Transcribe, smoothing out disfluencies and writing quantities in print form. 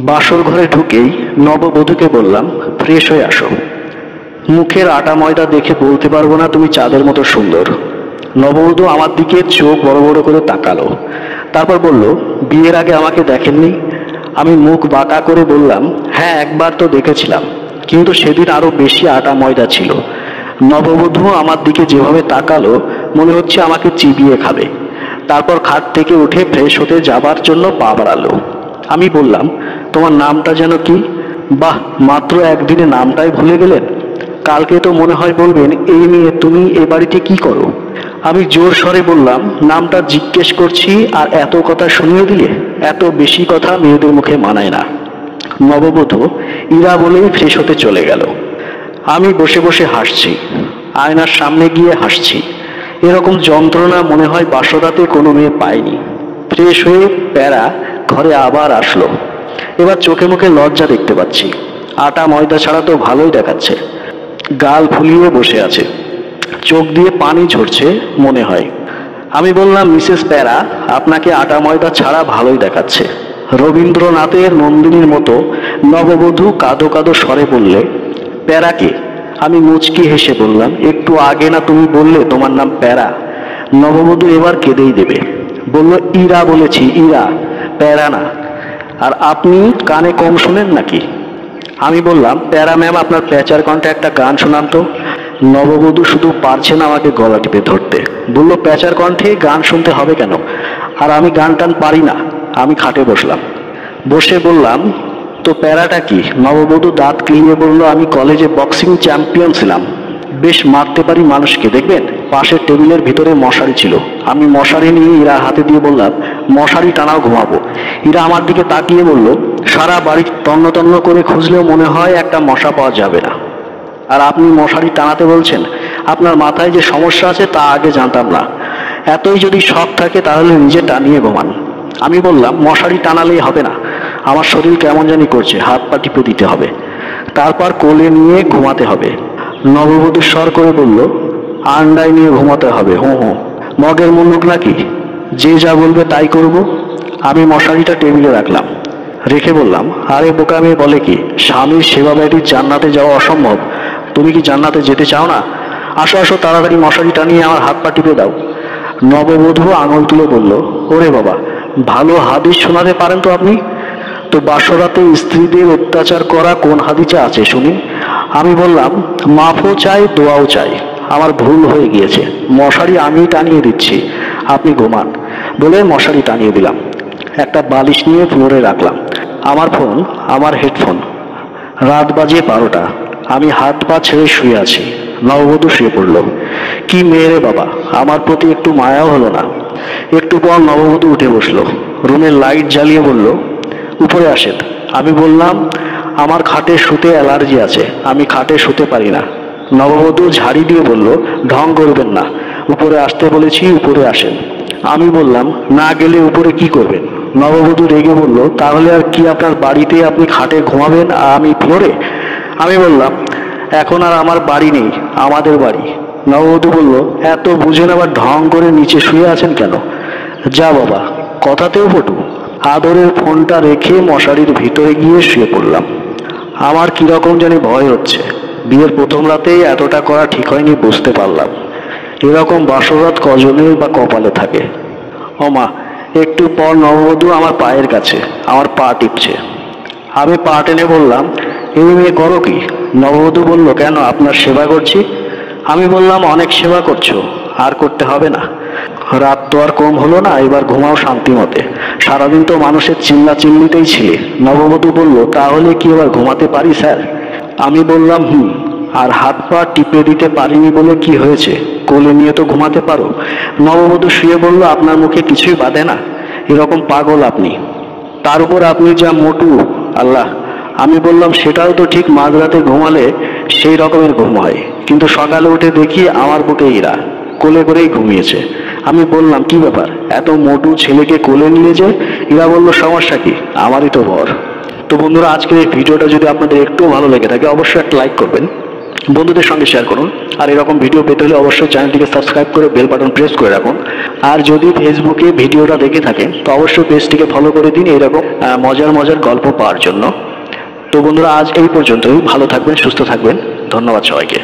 বাসর ঘরে ঢুকেই নববধূকে বললাম, ফ্রেশ হয়ে আসো। মুখের আটা ময়দা দেখে বলতে পারবো না তুমি চাঁদের মতো সুন্দর। নববধূ আমার দিকে চোখ বড় বড় করে তাকালো, তারপর বলল, বিয়ের আগে আমাকে দেখেননি? আমি মুখ বাঁকা করে বললাম, হ্যাঁ একবার তো দেখেছিলাম, কিন্তু সেদিন আরো বেশি আটা ময়দা ছিল। নববধূ আমার দিকে যেভাবে তাকালো মনে হচ্ছে আমাকে চিবিয়ে খাবে। তারপর খাট থেকে উঠে ফ্রেশ হতে যাবার জন্য পা বাড়ালো। আমি বললাম, তোমার নামটা যেন কি? বাহ, মাত্র একদিনে নামটাই ভুলে গেলেন। কালকে তো মনে হয় বলবেন, এই নিয়ে তুমি এ বাড়িতে কি করো? আমি জোর স্বরে বললাম, নামটা জিজ্ঞেস করছি আর এত কথা শুনিয়ে দিলে? এত বেশি কথা মেয়েদের মুখে মানায় না। নববধূ ইরা বলেই ফ্রেশ হতে চলে গেল। আমি বসে বসে হাসছি, আয়নার সামনে গিয়ে হাসছি। এরকম যন্ত্রণা মনে হয় বাসরাতে কোনো মেয়ে পায়নি। ফ্রেশ হয়ে প্যারা ঘরে আবার আসলো। এবার চোখে মুখে লজ্জা দেখতে পাচ্ছি। আটা ময়দা ছাড়া তো ভালোই দেখাচ্ছে। গাল ফুলিয়ে বসে আছে, চোখ দিয়ে পানি ঝরছে মনে হয়। আমি বললাম, মিসেস প্যারা, আপনাকে আটা ময়দা ছাড়া ভালোই দেখাচ্ছে। রবীন্দ্রনাথের নন্দিনীর মতো নববধূ কাঁদো কাঁদো স্বরে বললে, প্যারাকে? আমি মুচকি হেসে বললাম, একটু আগে না তুমি বললে তোমার নাম প্যারা? নববধূ এবার কেঁদেই দেবে, বলল, ইরা বলেছি, ইরা, প্যারা না। আর আপনি কানে কম শোনেন নাকি? আমি বললাম, প্যারা ম্যাম, আপনার প্যাচার কণ্ঠে একটা গান শোনান তো। নববধূ শুধু পারছে না আমাকে গলা টিপে ধরতে, বলল, প্যাচার কণ্ঠে গান শুনতে হবে কেন? আর আমি গান টান পারি না। আমি খাটে বসলাম, বসে বললাম, তো প্যারাটা কি? নববধূ দাঁত কিলিয়ে বলল, আমি কলেজে বক্সিং চ্যাম্পিয়ন ছিলাম, বেশ মারতে পারি মানুষকে, দেখবেন। পাশের টেবিলের ভিতরে মশারি ছিল, আমি মশারি নিয়ে ইরা হাতে দিয়ে বললাম, মশারি টানাও ঘুমাবো। ইরা আমার দিকে তাকিয়ে বলল, সারা বাড়ি তন্ন তন্ন করে খুঁজলেও মনে হয় একটা মশা পাওয়া যাবে না, আর আপনি মশারি টানাতে বলছেন? আপনার মাথায় যে সমস্যা আছে তা আগে জানতাম না। এতই যদি শখ থাকে তাহলে নিজে টানিয়ে ঘুমান। আমি বললাম, মশারি টানালেই হবে না, আমার শরীর কেমন জানি করছে, হাত পা টিপে দিতে হবে, তারপর কোলে নিয়ে ঘুমাতে হবে। নববধূ স্বর করে বলল, আন্ডায় নিয়ে ঘুমাতে হবে? হো হো, মগের মুল্লুক নাকি, যে যা বলবে তাই করব। আমি মশারিটা টেবিলে রাখলাম, রেখে বললাম, আরে বোকা মেয়ে বলে কি, স্বামীর সেবা ব্যতীত জান্নাতে যাওয়া অসম্ভব। তুমি কি জান্নাতে যেতে চাও না? আসো আসো, তাড়াতাড়ি মশারি টানিয়ে আমার হাত পা টিপে দাও। নববধূ আঙুল তুলে বলল, ওরে বাবা, ভালো হাদিস শোনাতে পারেন তো আপনি। তো বাসরাতে স্ত্রীদের অত্যাচার করা কোন হাদিসে আছে শুনি? আমি বললাম, মাফও চাই, দোয়াও চাই, আমার ভুল হয়ে গিয়েছে, মশারি আমি টানিয়ে দিচ্ছি, আপনি ঘুমান, বলে মশারি টানিয়ে দিলাম। একটা বালিশ নিয়ে ফ্লোরে রাখলাম, আমার ফোন, আমার হেডফোন। রাত বাজে 12টা। আমি হাত পা ছেড়ে শুয়ে আছি। নববধূ শুয়ে পড়ল। কি মেয়ে রে বাবা, আমার প্রতি একটু মায়াও হলো না। একটু পর নববধূ উঠে বসলো, রুমের লাইট জ্বালিয়ে বলল, উপরে আসেন। আমি বললাম, আমার খাটে শুতে অ্যালার্জি আছে, আমি খাটে শুতে পারি না। নববধূ ঝাড়ি দিয়ে বলল, ঢং করবেন না, উপরে আসতে বলেছি, উপরে আসেন। আমি বললাম, না গেলে উপরে কি করবেন? নববধূ রেগে বলল, তাহলে আর কি, আপনার বাড়িতে আপনি খাটে ঘুমাবেন আর আমি ফ্লোরে? আমি বললাম, এখন আর আমার বাড়ি নেই, আমাদের বাড়ি। নববধূ বলল, এত বুঝেন আবার ঢং করে নিচে শুয়ে আছেন কেন? যা বাবা, কথাতেও পটু। আদরের ফোনটা রেখে মশারির ভিতরে গিয়ে শুয়ে পড়লাম। আমার কিরকম জানি ভয় হচ্ছে। বিয়ের প্রথম রাতেই এতটা করা ঠিক হয়নি বুঝতে পারলাম। এরকম বাসরাত কজনের বা কপালে থাকে। ওমা, একটু পর নববধূ আমার পায়ের কাছে, আমার পা টিপছে। আমি পা টেনে বললাম, এই মেয়ে করো কি? নববধূ বলল, কেন, আপনার সেবা করছি। আমি বললাম, অনেক সেবা করছো, আর করতে হবে না। রাত তো আর কম হলো না, এবার ঘুমাও শান্তি মতে, সারাদিন তো মানুষের চিল্লা চিল্লিতেই ছিলে। নববধূ বলল, তাহলে কি এবার ঘুমাতে পারি স্যার? আমি বললাম, হুম। আর হাত পা টিপে দিতে পারিনি বলে কি হয়েছে, কোলে নিয়ে তো ঘুমাতে পারো। নববধূ শুয়ে বলল, আপনার মুখে কিছুই বাধে না, এরকম পাগল আপনি, তার উপর আপনি যা মোটু, আল্লাহ। আমি বললাম, সেটাও তো ঠিক, মাঝরাতে ঘুমালে সেই রকমের ঘুম হয়, কিন্তু সকালে উঠে দেখি আমার বুকে ইরা, কোলে করেই ঘুমিয়েছে। আমি বললাম, কি ব্যাপার, এত মোটু ছেলেকে কোলে নিয়ে যে? ইরা বলল, সমস্যা কি, আমারই তো বর। তো বন্ধুরা, আজকের এই ভিডিওটা যদি আপনাদের একটু ভালো লেগে থাকে অবশ্যই একটা লাইক করবেন, বন্ধুদের সঙ্গে শেয়ার করুন। আর এরকম ভিডিও পেতে হলে অবশ্যই চ্যানেলটিকে সাবস্ক্রাইব করে বেল বাটন প্রেস করে রাখুন। আর যদি ফেসবুকে ভিডিওটা দেখে থাকেন তো অবশ্যই পেজটিকে ফলো করে দিন এরকম মজার মজার গল্প পাওয়ার জন্য। তো বন্ধুরা, আজ এই পর্যন্তই। ভালো থাকবেন, সুস্থ থাকবেন। ধন্যবাদ সবাইকে।